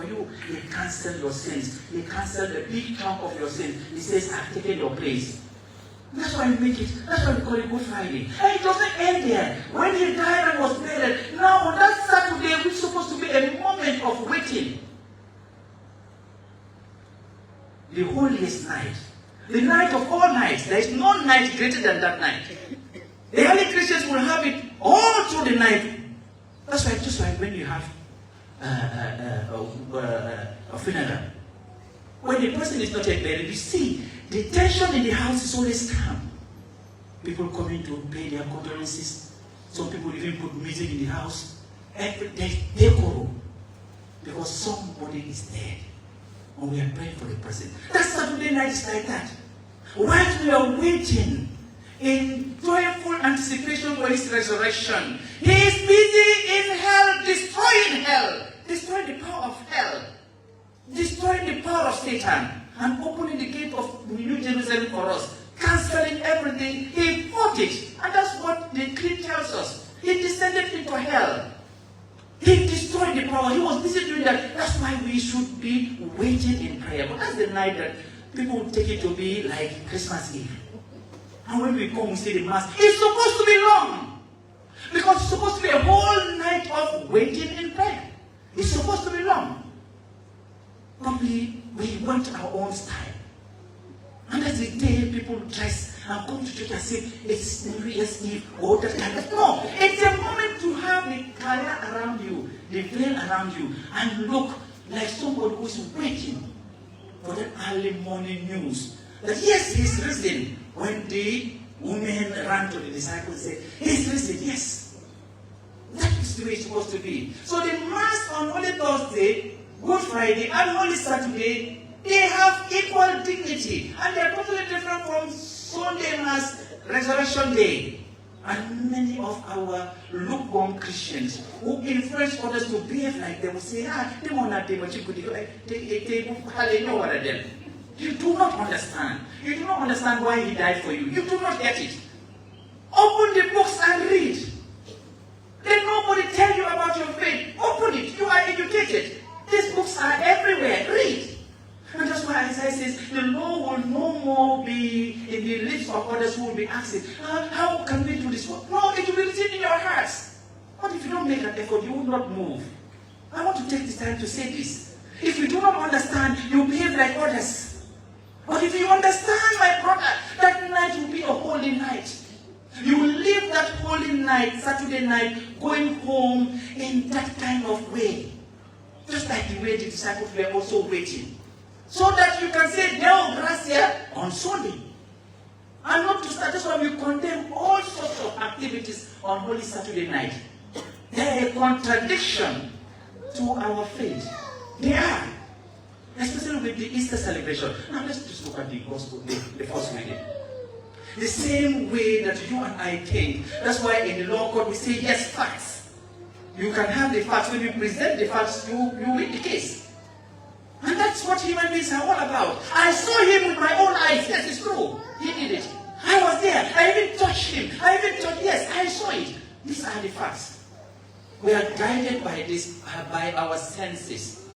you. He canceled your sins. He canceled a big chunk of your sins. He says, I've taken your place. That's why we make it. That's why we call it Good Friday. And it doesn't end there. When he died and was buried, now on that Saturday, which is supposed to be a moment of waiting, the holiest night, the night of all nights. There is no night greater than that night. The early Christians will have it all through the night. That's why, just like when you have a funeral, when the person is not yet buried, you see the tension in the house is always calm. People coming to pay their condolences. Some people even put music in the house. Every day, decorum, because somebody is dead. And we are praying for the person. That Saturday night is like that. While we are waiting in joyful anticipation for his resurrection, he is busy in hell, destroying the power of hell, destroying the power of Satan, and opening the gate of New Jerusalem for us, cancelling everything. He fought it, and that's what the creed tells us. He descended into hell. He destroyed the power. He was busy doing that. That's why we should be waiting in prayer. But that's the night that people take it to be like Christmas Eve. And when we come, we see the Mass. It's supposed to be long. Because it's supposed to be a whole night of waiting in prayer. It's supposed to be long. But we want our own style. And that's the day people dress and come to church and say, it's New Year's Eve, or that kind of. No, it's a moment to have the color around you, the veil around you, and look like somebody who is waiting for that early morning news. That yes, he's risen. When the women ran to the disciples and said, he's risen, yes. That is the way it's supposed to be. So the Mass on Holy Thursday, Good Friday, and Holy Saturday, they have equal dignity. And they are totally different from Sunday Mass, Resurrection Day. And many of our lukewarm Christians who influence others to behave like them will say, they won't have them, you do not understand. You do not understand why he died for you. You do not get it. Open the books and read. Let nobody tell you about your faith. Open it. You are educated. These books are everywhere. Read. And that's why Isaiah says, the law will no more be in the lips of others who will be asking, how can we do this? No, it will be written in your hearts. But if you don't make an effort, you will not move. I want to take this time to say this. If you do not understand, you behave like others. But if you understand, my brother, that night will be a holy night. You will live that holy night, Saturday night, going home in that kind of way. Just like the way the disciples were also waiting. So that you can say, Deo Gracia on Sunday. And not to start. That's why we condemn all sorts of activities on Holy Saturday night. They are a contradiction to our faith. They are. Especially with the Easter celebration. Now let's just look at the gospel, the first reading. The same way that you and I think. That's why in the law court we say, yes, facts. You can have the facts. When you present the facts, you win the case. And that's what human beings are all about. I saw him with my own eyes. Yes, it's true. He did it. I was there. I even touched him. I even thought, yes, I saw it. These are the facts. We are guided by this, by our senses.